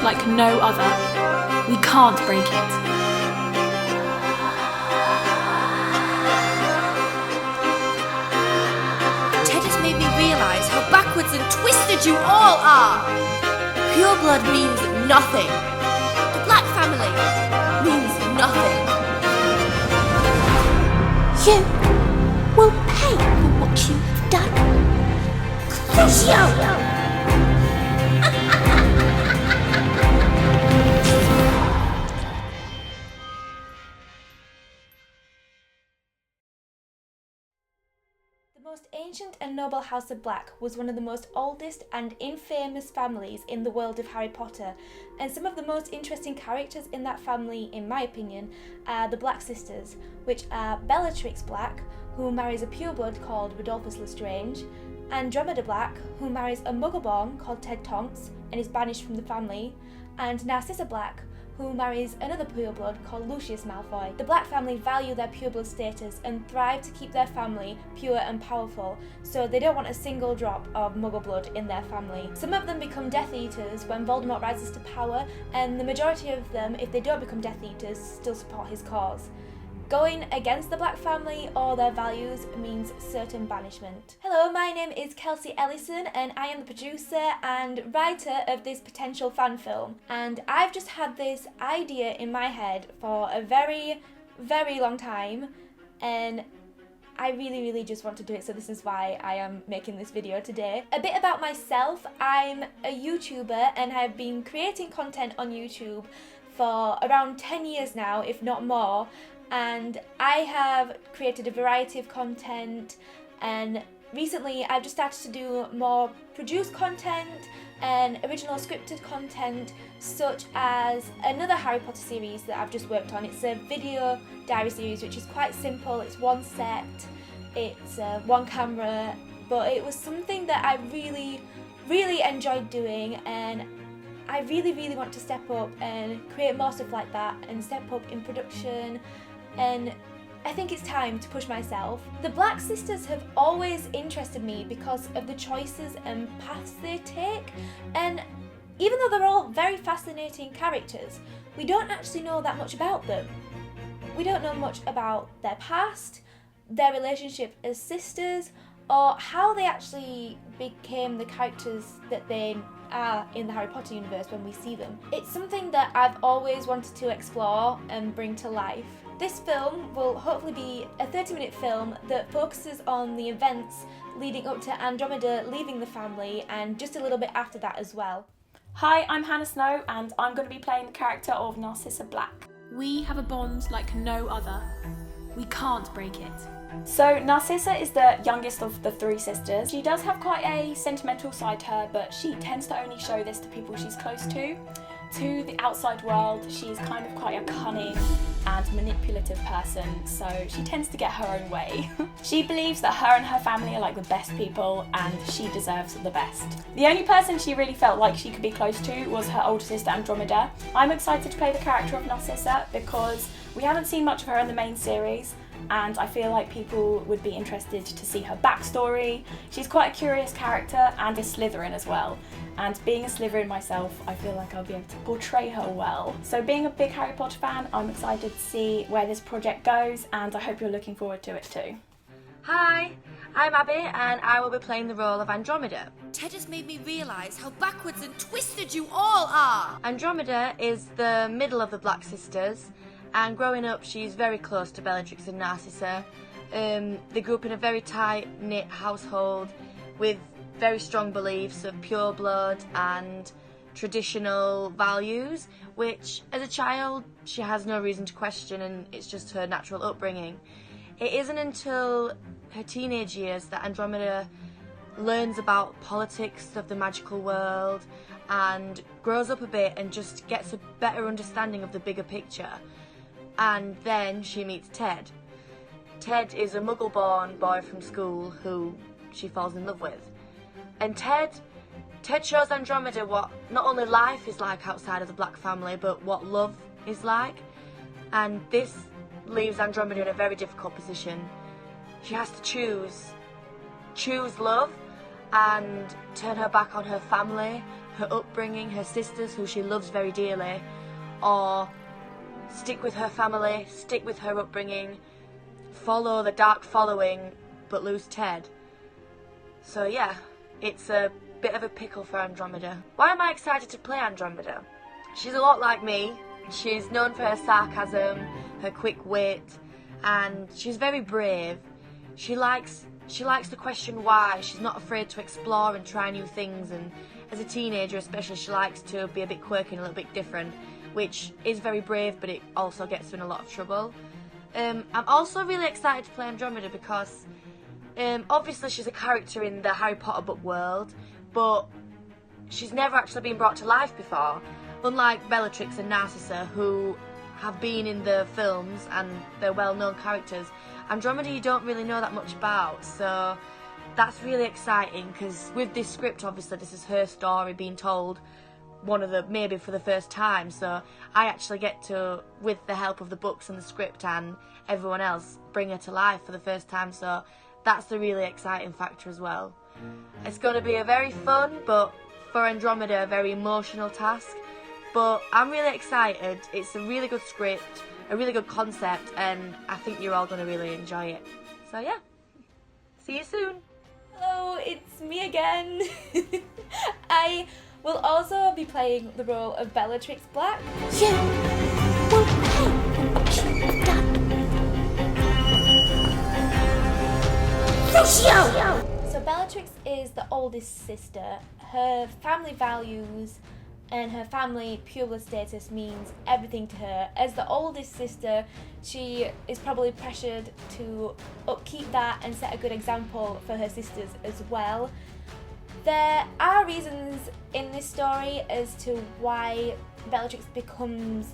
like no other. We can't break it. Ted has made me realise how backwards and twisted you all are. Pure blood means nothing. The Black family means nothing. You will pay for what you've done. Crucio! The most ancient and noble House of Black was one of the most oldest and infamous families in the world of Harry Potter, and some of the most interesting characters in that family, in my opinion, are the Black sisters, which are Bellatrix Black, who marries a pureblood called Rodolphus Lestrange, Andromeda Black, who marries a Muggle-born called Ted Tonks and is banished from the family, and Narcissa Black, who marries another pureblood called Lucius Malfoy. The Black family value their pureblood status and thrive to keep their family pure and powerful, so they don't want a single drop of Muggle blood in their family. Some of them become Death Eaters when Voldemort rises to power, and the majority of them, if they don't become Death Eaters, still support his cause. Going against the Black family or their values means certain banishment. Hello, my name is Kelsey Ellison and I am the producer and writer of this potential fan film. And I've just had this idea in my head for a very, very long time, and I really just want to do it, so this is why I am making this video today. A bit about myself: I'm a YouTuber and I've been creating content on YouTube for around 10 years now, if not more. And I have created a variety of content, and recently I've just started to do more produced content and original scripted content, such as another Harry Potter series that I've just worked on. It's a video diary series which is quite simple. It's one set, it's one camera, but it was something that I really enjoyed doing, and I really want to step up and create more stuff like that and step up in production. And I think it's time to push myself. The Black sisters have always interested me because of the choices and paths they take, and even though they're all very fascinating characters, we don't actually know that much about them. We don't know much about their past, their relationship as sisters, or how they actually became the characters that they are in the Harry Potter universe when we see them. It's something that I've always wanted to explore and bring to life. This film will hopefully be a 30-minute film that focuses on the events leading up to Andromeda leaving the family and just a little bit after that as well. Hi, I'm Hannah Snow and I'm going to be playing the character of Narcissa Black. We have a bond like no other. We can't break it. So Narcissa is the youngest of the three sisters. She does have quite a sentimental side to her, but she tends to only show this to people she's close to. To the outside world, she's kind of quite a cunning and manipulative person, so she tends to get her own way. She believes that her and her family are like the best people and she deserves the best. The only person she really felt like she could be close to was her older sister Andromeda. I'm excited to play the character of Narcissa because we haven't seen much of her in the main series, and I feel like people would be interested to see her backstory. She's quite a curious character and a Slytherin as well. And being a Slytherin myself, I feel like I'll be able to portray her well. So being a big Harry Potter fan, I'm excited to see where this project goes, and I hope you're looking forward to it too. Hi, I'm Abby and I will be playing the role of Andromeda. Ted has made me realise how backwards and twisted you all are! Andromeda is the middle of the Black sisters, and growing up she's very close to Bellatrix and Narcissa. They grew up in a very tight-knit household with very strong beliefs of pure blood and traditional values, which as a child she has no reason to question, and it's just her natural upbringing. It isn't until her teenage years that Andromeda learns about politics of the magical world and grows up a bit and just gets a better understanding of the bigger picture. And then she meets Ted. Ted is a Muggle-born boy from school who she falls in love with. And Ted shows Andromeda what not only life is like outside of the Black family, but what love is like. And this leaves Andromeda in a very difficult position. She has to choose love and turn her back on her family, her upbringing, her sisters who she loves very dearly, or stick with her family, stick with her upbringing, follow the dark following but lose Ted. So yeah, it's a bit of a pickle for Andromeda. Why am I excited to play Andromeda? She's a lot like me. She's known for her sarcasm, her quick wit, and she's very brave. She likes to question why. She's not afraid to explore and try new things, and as a teenager especially, she likes to be a bit quirky and a little bit different, which is very brave, but it also gets her in a lot of trouble. I'm also really excited to play Andromeda because obviously she's a character in the Harry Potter book world, but she's never actually been brought to life before, unlike Bellatrix and Narcissa, who have been in the films and they're well-known characters. Andromeda you don't really know that much about, so that's really exciting because with this script, obviously this is her story being told maybe for the first time, so I actually get to, with the help of the books and the script and everyone else, bring her to life for the first time, so that's the really exciting factor as well. It's going to be a very fun, but for Andromeda a very emotional task, but I'm really excited. It's a really good script, a really good concept, and I think you're all going to really enjoy it. So yeah, see you soon. Hello, it's me again. I will also be playing the role of Bellatrix Black. You will pay for what you've done. Lucio! So Bellatrix is the oldest sister. Her family values and her family pupil status means everything to her. As the oldest sister, she is probably pressured to upkeep that and set a good example for her sisters as well. There are reasons in this story as to why Bellatrix becomes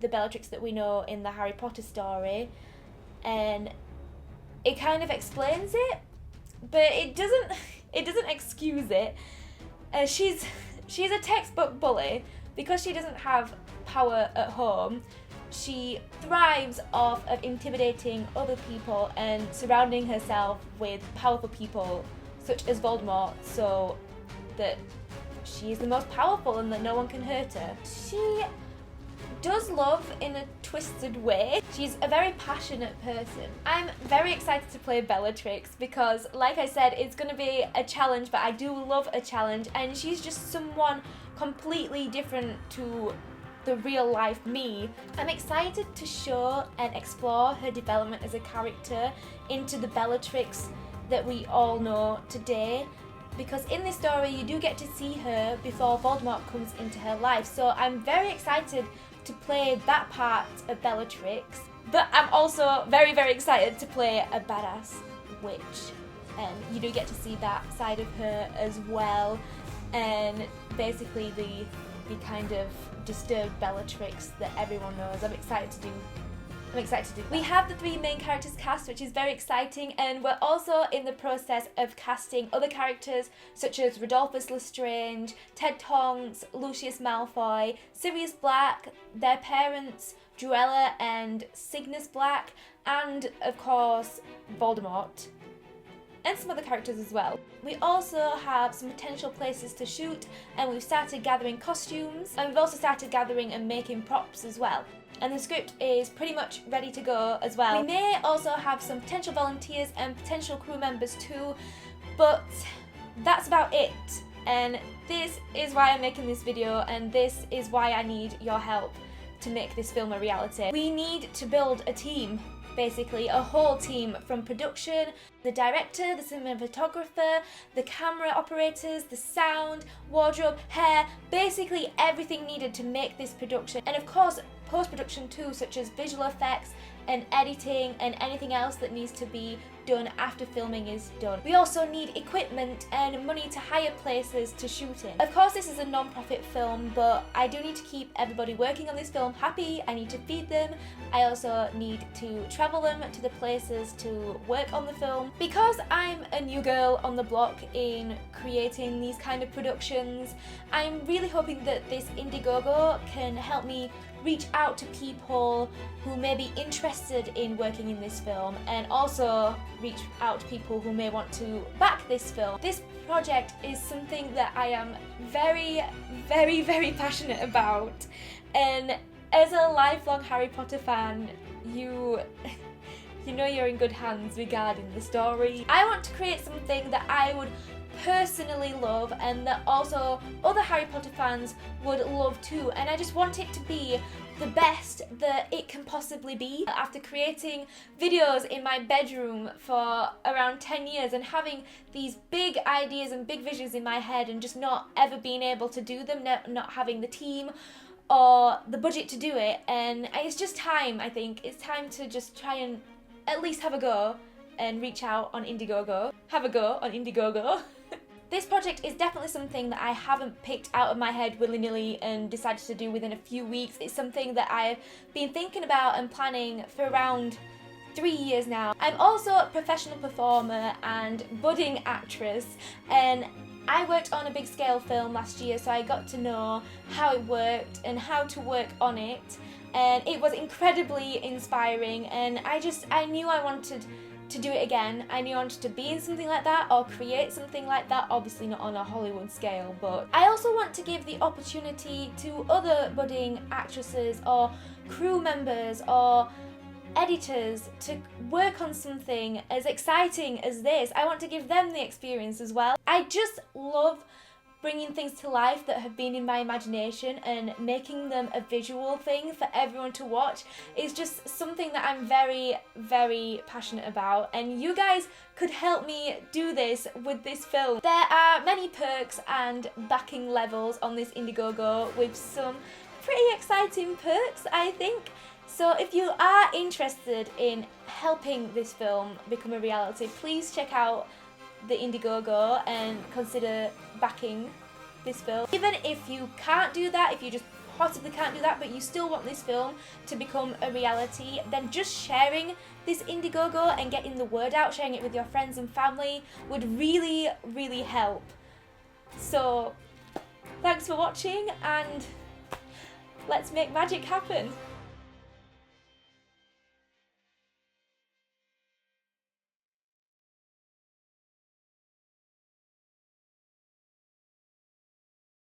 the Bellatrix that we know in the Harry Potter story, and it kind of explains it, but it doesn't excuse it. She's a textbook bully. Because she doesn't have power at home, she thrives off of intimidating other people and surrounding herself with powerful people such as Voldemort, so that she's the most powerful and that no one can hurt her. She does love in a twisted way. She's a very passionate person. I'm very excited to play Bellatrix because, like I said, it's going to be a challenge, but I do love a challenge, and she's just someone completely different to the real life me. I'm excited to show and explore her development as a character into the Bellatrix that we all know today, because in this story you do get to see her before Voldemort comes into her life, so I'm very excited to play that part of Bellatrix, but I'm also very, very excited to play a badass witch, and you do get to see that side of her as well, and basically the kind of disturbed Bellatrix that everyone knows. I'm excited to do that. We have the 3 main characters cast, which is very exciting, and we're also in the process of casting other characters such as Rodolphus Lestrange, Ted Tonks, Lucius Malfoy, Sirius Black, their parents Druella and Cygnus Black, and of course Voldemort, and some other characters as well. We also have some potential places to shoot, and we've started gathering costumes, and we've also started gathering and making props as well. And the script is pretty much ready to go as well. We may also have some potential volunteers and potential crew members too, but that's about it. And this is why I'm making this video, and this is why I need your help to make this film a reality. We need to build a team, basically a whole team, from production, the director, the cinematographer, the camera operators, the sound, wardrobe, hair, basically everything needed to make this production. And of course post-production too, such as visual effects and editing and anything else that needs to be done after filming is done. We also need equipment and money to hire places to shoot in. Of course this is a non-profit film, but I do need to keep everybody working on this film happy. I need to feed them. I also need to travel them to the places to work on the film. Because I'm a new girl on the block in creating these kind of productions, I'm really hoping that this Indiegogo can help me reach out to people who may be interested interested in working in this film and also reach out to people who may want to back this film. This project is something that I am very, very, very passionate about, and as a lifelong Harry Potter fan, you know you're in good hands regarding the story. I want to create something that I would personally love and that also other Harry Potter fans would love too, and I just want it to be the best that it can possibly be. After creating videos in my bedroom for around 10 years and having these big ideas and big visions in my head and just not ever being able to do them, not having the team or the budget to do it, and it's just time. I think it's time to just try and at least have a go and reach out on Indiegogo. Have a go on Indiegogo. This project is definitely something that I haven't picked out of my head willy-nilly and decided to do within a few weeks. It's something that I've been thinking about and planning for around 3 years now. I'm also a professional performer and budding actress, and I worked on a big scale film last year, so I got to know how it worked and how to work on it, and it was incredibly inspiring, and I knew I wanted to do it again. I knew I wanted to be in something like that or create something like that, obviously not on a Hollywood scale, but I also want to give the opportunity to other budding actresses or crew members or editors to work on something as exciting as this. I want to give them the experience as well. I just love bringing things to life that have been in my imagination and making them a visual thing for everyone to watch is just something that I'm very, very passionate about, and you guys could help me do this with this film. There are many perks and backing levels on this Indiegogo with some pretty exciting perks, I think. So if you are interested in helping this film become a reality, please check out the Indiegogo and consider backing this film. Even if you can't do that, if you just possibly can't do that, but you still want this film to become a reality, then just sharing this Indiegogo and getting the word out, sharing it with your friends and family would really, really help. So thanks for watching, and let's make magic happen.